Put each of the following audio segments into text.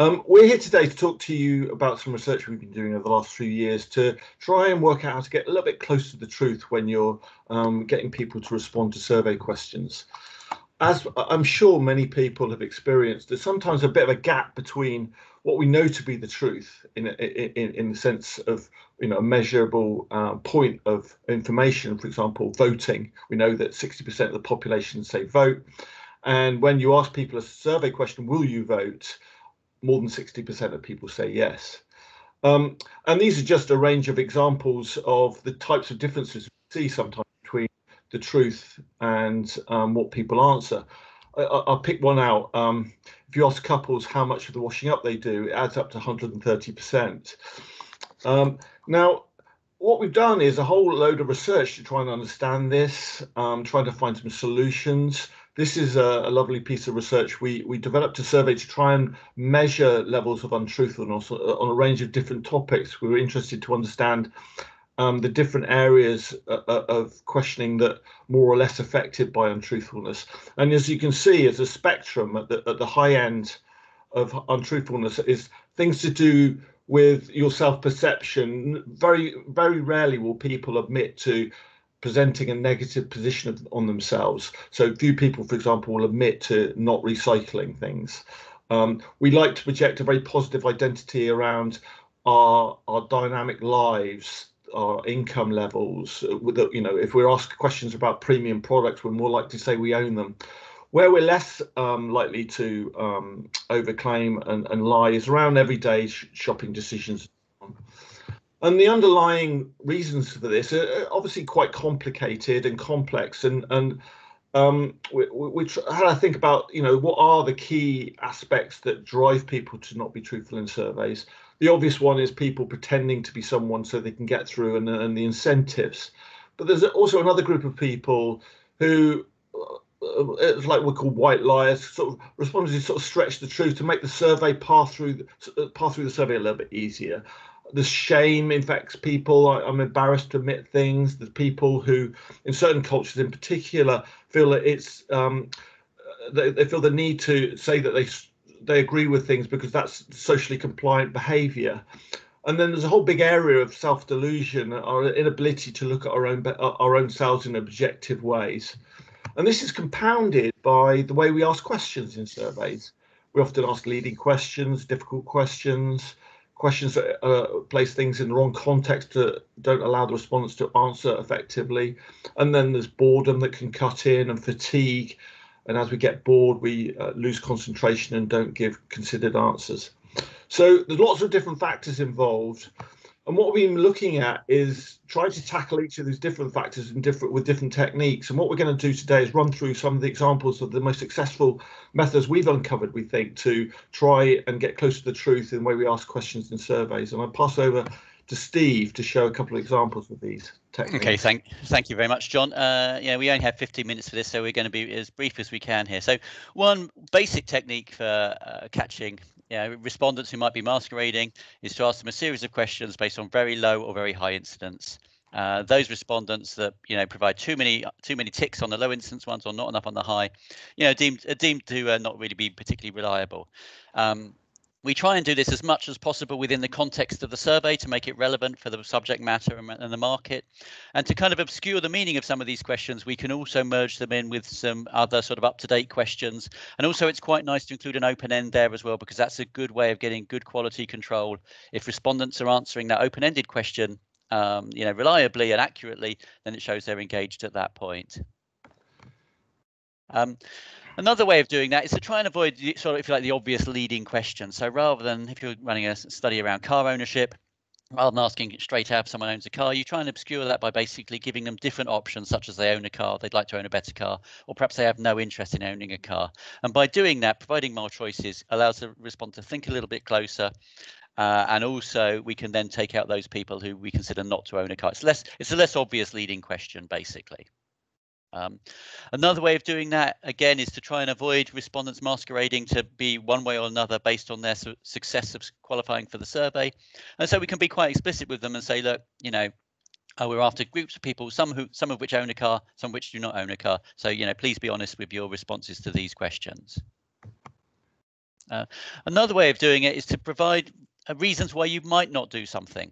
We're here today to talk to you about some research we've been doing over the last few years to try and work out how to get a little bit closer to the truth when you're getting people to respond to survey questions. As I'm sure many people have experienced, there's sometimes a bit of a gap between what we know to be the truth in the sense of, you know, a measurable point of information. For example, voting. We know that 60% of the population say vote, and when you ask people a survey question, will you vote? More than 60% of people say yes. And these are just a range of examples of the types of differences we see sometimes between the truth and what people answer. I'll pick one out. If you ask couples how much of the washing up they do, it adds up to 130%. Now, what we've done is a whole load of research to try and understand this, trying to find some solutions. This is a lovely piece of research. We developed a survey to try and measure levels of untruthfulness on a range of different topics. We were interested to understand the different areas of questioning that more or less affected by untruthfulness. And as you can see, as a spectrum at the high end of untruthfulness is things to do with your self-perception. Very, very rarely will people admit to presenting a negative position on themselves. So few people, for example, will admit to not recycling things. We like to project a very positive identity around our dynamic lives, our income levels. You know, if we're asked questions about premium products, we're more likely to say we own them. Where we're less likely to overclaim and lie is around everyday shopping decisions. And the underlying reasons for this are obviously quite complicated and complex. And we had to think about, you know, what are the key aspects that drive people to not be truthful in surveys. The obvious one is people pretending to be someone so they can get through, and the incentives. But there's also another group of people who, it's like we're called white liars, sort of responders who sort of stretch the truth to make the survey pass through the survey a little bit easier. The shame infects people. I'm embarrassed to admit things. There's people who, in certain cultures in particular, feel that it's they feel the need to say that they agree with things because that's socially compliant behaviour. And then there's a whole big area of self-delusion, our inability to look at our own selves in objective ways. And this is compounded by the way we ask questions in surveys. We often ask leading questions, difficult questions that place things in the wrong context, that don't allow the respondents to answer effectively. And then there's boredom that can cut in, and fatigue. And as we get bored, we lose concentration and don't give considered answers. So there's lots of different factors involved. And what we've been looking at is trying to tackle each of these different factors with different techniques. And what we're going to do today is run through some of the examples of the most successful methods we've uncovered, we think, to try and get close to the truth in the way we ask questions in surveys. And I'll pass over to Steve to show a couple of examples of these techniques. Okay, thank you very much, John. Yeah, we only have 15 minutes for this, so we're going to be as brief as we can here. So one basic technique for catching respondents who might be masquerading is to ask them a series of questions based on very low or very high incidence. Those respondents that provide too many ticks on the low incidence ones or not enough on the high, deemed to not really be particularly reliable. We try and do this as much as possible within the context of the survey to make it relevant for the subject matter and the market. And to kind of obscure the meaning of some of these questions, we can also merge them in with some other sort of up-to-date questions. And also it's quite nice to include an open end there as well, because that's a good way of getting good quality control. If respondents are answering that open-ended question reliably and accurately, then it shows they're engaged at that point. Another way of doing that is to try and avoid sort of, if you like, the obvious leading question. So rather than, if you're running a study around car ownership, rather than asking straight out if someone owns a car, you try and obscure that by basically giving them different options, such as they own a car, they'd like to own a better car, or perhaps they have no interest in owning a car. And by doing that, providing more choices allows the respondent to think a little bit closer. And also we can then take out those people who we consider not to own a car. It's a less obvious leading question, basically. Another way of doing that, again, is to try and avoid respondents masquerading to be one way or another based on their success of qualifying for the survey. And so we can be quite explicit with them and say, look, we're after groups of people, some of which own a car, some of which do not own a car. So, please be honest with your responses to these questions. Another way of doing it is to provide reasons why you might not do something.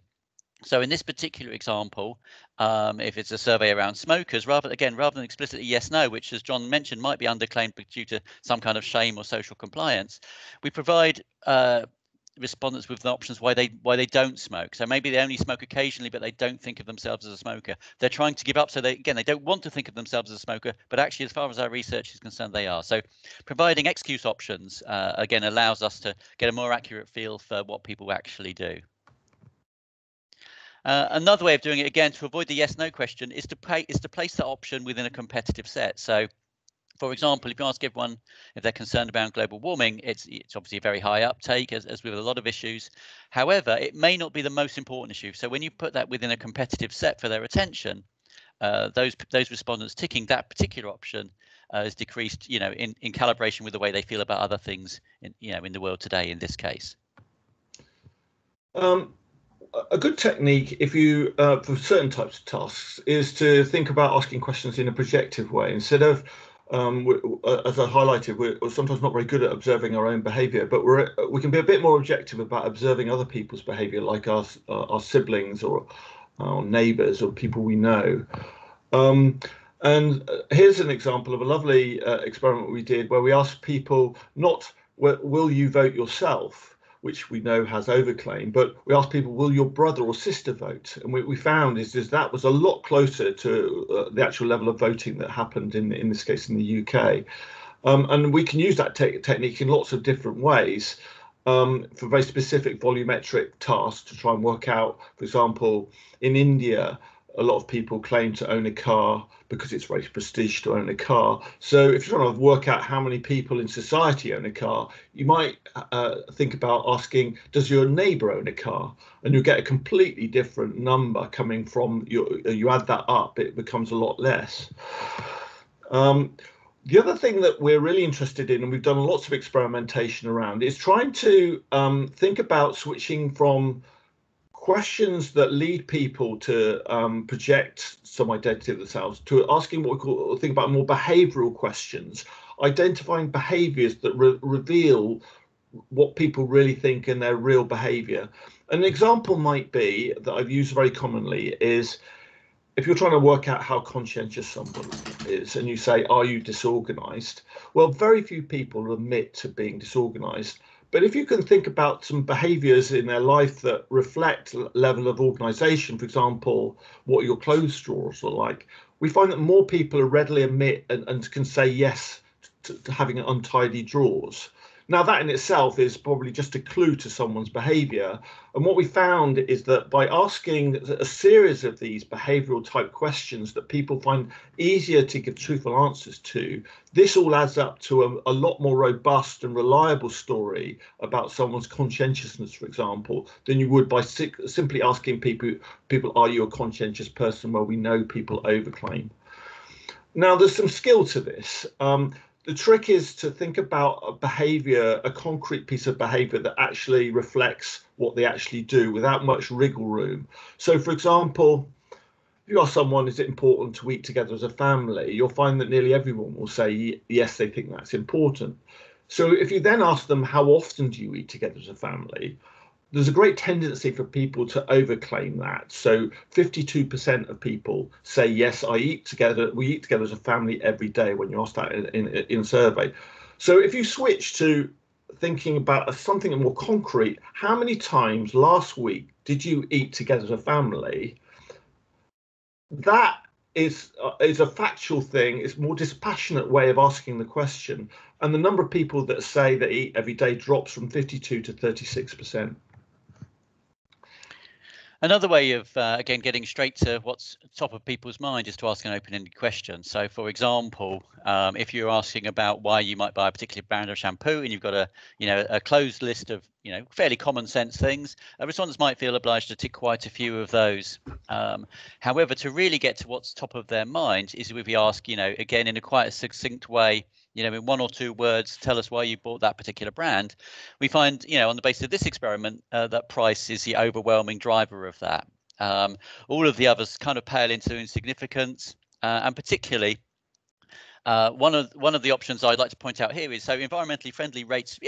So in this particular example, if it's a survey around smokers, rather than explicitly yes, no, which as John mentioned might be underclaimed due to some kind of shame or social compliance, we provide respondents with the options why they don't smoke. So maybe they only smoke occasionally, but they don't think of themselves as a smoker. They're trying to give up, so they don't want to think of themselves as a smoker, but actually, as far as our research is concerned, they are. So providing excuse options again allows us to get a more accurate feel for what people actually do. Another way of doing it, again, to avoid the yes/no question, is to place that option within a competitive set. So, for example, if you ask everyone if they're concerned about global warming, it's obviously a very high uptake, as with a lot of issues. However, it may not be the most important issue. So when you put that within a competitive set for their attention, those respondents ticking that particular option is decreased, in calibration with the way they feel about other things, in the world today. In this case. A good technique, if you for certain types of tasks, is to think about asking questions in a projective way instead of, as I highlighted, we're sometimes not very good at observing our own behaviour, but we can be a bit more objective about observing other people's behaviour, like our siblings or our neighbours or people we know. And here's an example of a lovely experiment we did where we asked people not will you vote yourself, which we know has overclaim, but we asked people, will your brother or sister vote? And what we found is that was a lot closer to the actual level of voting that happened in this case in the UK. And we can use that technique in lots of different ways for very specific volumetric tasks to try and work out, for example, in India, a lot of people claim to own a car because it's very prestige to own a car. So if you're trying to work out how many people in society own a car, you might think about asking, does your neighbour own a car? And you'll get a completely different number coming from you add that up, it becomes a lot less. The other thing that we're really interested in, and we've done lots of experimentation around, is trying to think about switching from questions that lead people to project some identity of themselves to asking what we think about more behavioural questions, identifying behaviours that reveal what people really think in their real behaviour. An example might be that I've used very commonly is if you're trying to work out how conscientious someone is and you say, are you disorganised? Well, very few people admit to being disorganised. But if you can think about some behaviours in their life that reflect level of organisation, for example, what your clothes drawers are like, we find that more people readily admit and can say yes to having untidy drawers. Now, that in itself is probably just a clue to someone's behaviour. And what we found is that by asking a series of these behavioural type questions that people find easier to give truthful answers to, this all adds up to a lot more robust and reliable story about someone's conscientiousness, for example, than you would by simply asking people, are you a conscientious person? Well, we know people overclaim. Now, there's some skill to this. The trick is to think about a behaviour, a concrete piece of behaviour that actually reflects what they actually do without much wriggle room. So, for example, if you ask someone, is it important to eat together as a family? You'll find that nearly everyone will say, yes, they think that's important. So if you then ask them, how often do you eat together as a family? There's a great tendency for people to overclaim that. So 52% of people say, yes, we eat together as a family every day when you ask that in a survey. So if you switch to thinking about something more concrete, how many times last week did you eat together as a family? That is a factual thing. It's a more dispassionate way of asking the question. And the number of people that say they eat every day drops from 52 to 36%. Another way of, again, getting straight to what's top of people's mind is to ask an open-ended question. So, for example, if you're asking about why you might buy a particular brand of shampoo and you've got a closed list of, fairly common sense things, respondents might feel obliged to tick quite a few of those. However, to really get to what's top of their mind is if we ask, again, in a quite a succinct way, in one or two words, tell us why you bought that particular brand. We find, on the basis of this experiment, that price is the overwhelming driver of that. All of the others kind of pale into insignificance, and particularly One of the options I'd like to point out here is, so environmentally friendly rates,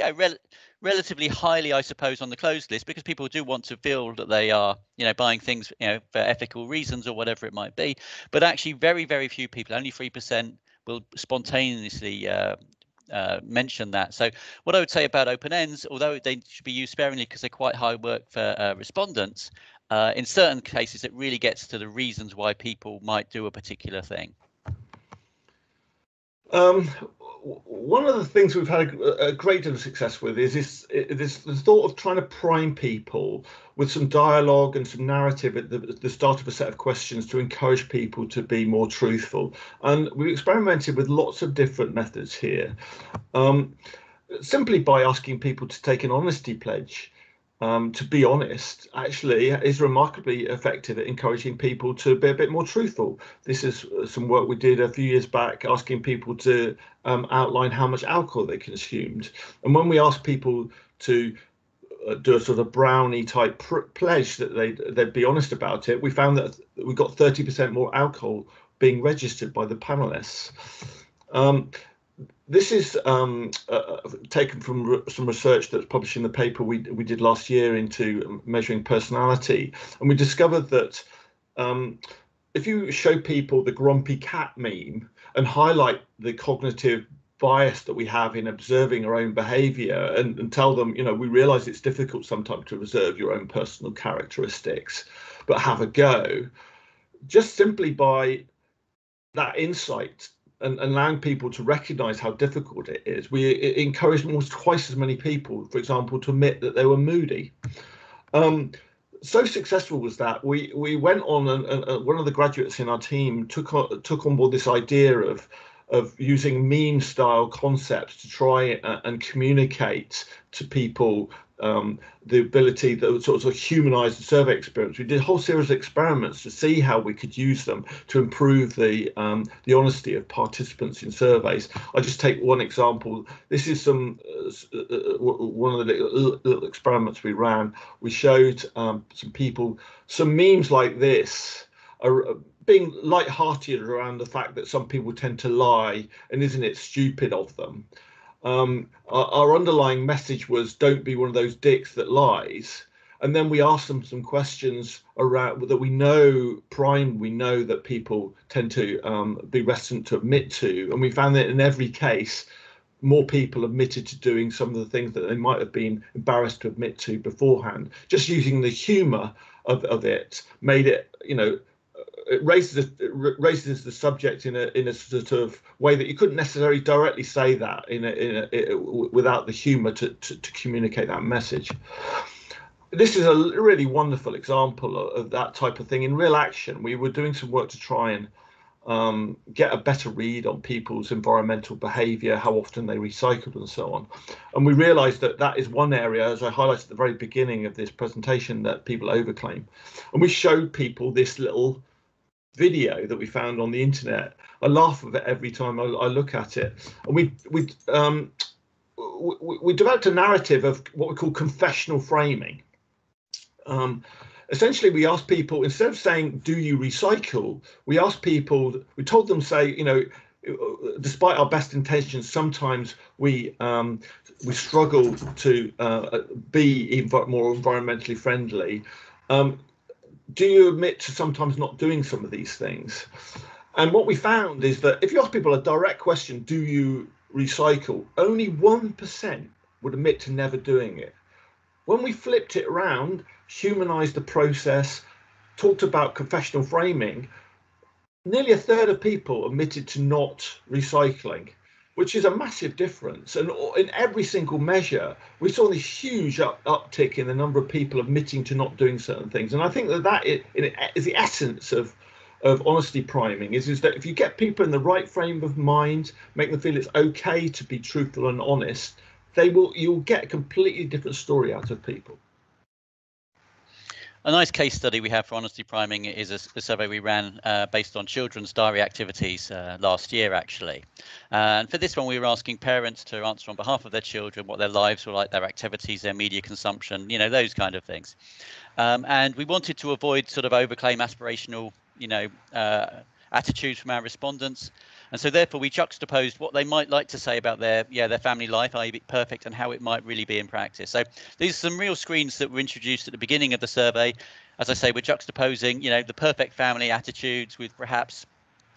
relatively highly, I suppose, on the closed list, because people do want to feel that they are, buying things, for ethical reasons or whatever it might be. But actually, very, very few people, only 3%, will spontaneously mention that. So what I would say about open ends, although they should be used sparingly because they're quite high work for respondents, in certain cases it really gets to the reasons why people might do a particular thing. One of the things we've had a great deal of success with is this thought of trying to prime people with some dialogue and some narrative at the start of a set of questions to encourage people to be more truthful. And we experimented with lots of different methods here, simply by asking people to take an honesty pledge. To be honest, actually is remarkably effective at encouraging people to be a bit more truthful. This is some work we did a few years back, asking people to outline how much alcohol they consumed. And when we asked people to do a sort of brownie type pledge that they'd be honest about it, we found that we got 30% more alcohol being registered by the panelists. This is taken from some research that's published in the paper we did last year into measuring personality, and we discovered that if you show people the grumpy cat meme and highlight the cognitive bias that we have in observing our own behavior, and tell them, we realize it's difficult sometimes to observe your own personal characteristics, but have a go, just simply by that insight and allowing people to recognize how difficult it is, we encouraged almost twice as many people, for example, to admit that they were moody. So successful was that we went on, and one of the graduates in our team took on board this idea of using meme style concepts to try and communicate to people the ability that sort of humanize the survey experience. We did a whole series of experiments to see how we could use them to improve the honesty of participants in surveys. I'll just take one example. This is one of the little experiments we ran. We showed some people some memes like this, being light-hearted around the fact that some people tend to lie, and isn't it stupid of them? Our underlying message was, don't be one of those dicks that lies. And then we asked them some questions around that we know that people tend to be reticent to admit to. And we found that in every case, more people admitted to doing some of the things that they might have been embarrassed to admit to beforehand. Just using the humor of it made it, it raises the subject in a sort of way that you couldn't necessarily directly say that without the humour to communicate that message. This is a really wonderful example of that type of thing in real action. We were doing some work to try and get a better read on people's environmental behaviour, how often they recycled and so on. And we realised that is one area, as I highlighted at the very beginning of this presentation, that people overclaim. And we showed people this little video that we found on the internet. I laugh at it every time I look at it. And we developed a narrative of what we call confessional framing. Essentially, we asked people, instead of saying, do you recycle, we told them, say, despite our best intentions, sometimes we struggle to be more environmentally friendly. Do you admit to sometimes not doing some of these things? And what we found is that if you ask people a direct question, do you recycle, only 1% would admit to never doing it. When we flipped it around, humanized the process, talked about confessional framing, nearly a third of people admitted to not recycling, which is a massive difference. And in every single measure, we saw this huge uptick in the number of people admitting to not doing certain things. And I think that is the essence of honesty priming, is that if you get people in the right frame of mind, make them feel it's okay to be truthful and honest, you'll get a completely different story out of people. A nice case study we have for honesty priming is a survey we ran based on children's diary activities last year, actually. And for this one, we were asking parents to answer on behalf of their children what their lives were like, their activities, their media consumption, those kind of things. And we wanted to avoid sort of overclaim aspirational, attitudes from our respondents. And so therefore we juxtaposed what they might like to say about their family life, i.e. perfect, and how it might really be in practice. So these are some real screens that were introduced at the beginning of the survey. As I say, we're juxtaposing, the perfect family attitudes with perhaps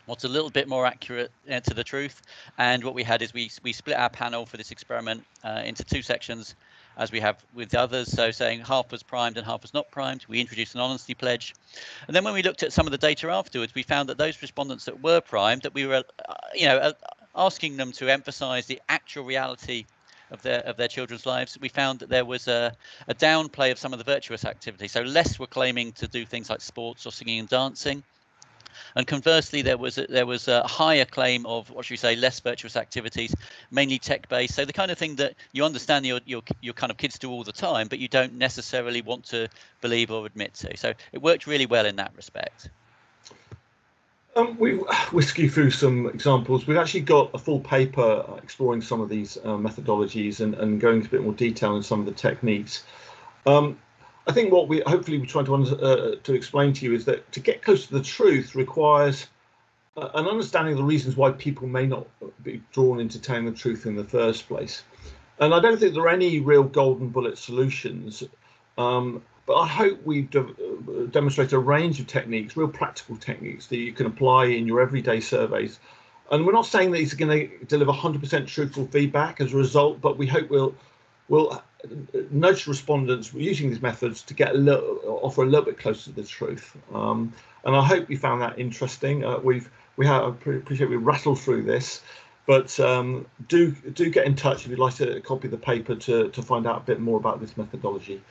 what's a little bit more accurate to the truth. And what we had is we split our panel for this experiment into two sections, as we have with others. So saying half was primed and half was not primed. We introduced an honesty pledge. And then when we looked at some of the data afterwards, we found that those respondents that were primed, that we were, asking them to emphasize the actual reality of their children's lives. We found that there was a downplay of some of the virtuous activity. So less were claiming to do things like sports or singing and dancing. And conversely, there was a higher claim of, what should we say, less virtuous activities, mainly tech-based. So the kind of thing that you understand your kind of kids do all the time, but you don't necessarily want to believe or admit to. So it worked really well in that respect. We whisked you through some examples. We've actually got a full paper exploring some of these methodologies and going into a bit more detail in some of the techniques. I think what we hopefully we're trying to explain to you is that to get close to the truth requires an understanding of the reasons why people may not be drawn into telling the truth in the first place. And I don't think there are any real golden bullet solutions, but I hope we've demonstrated a range of techniques, real practical techniques that you can apply in your everyday surveys. And we're not saying that these are going to deliver 100% truthful feedback as a result, but we hope we'll nudge respondents using these methods to get offer a little bit closer to the truth. And I hope you found that interesting. I appreciate we rattled through this, but do get in touch if you'd like to copy the paper to find out a bit more about this methodology.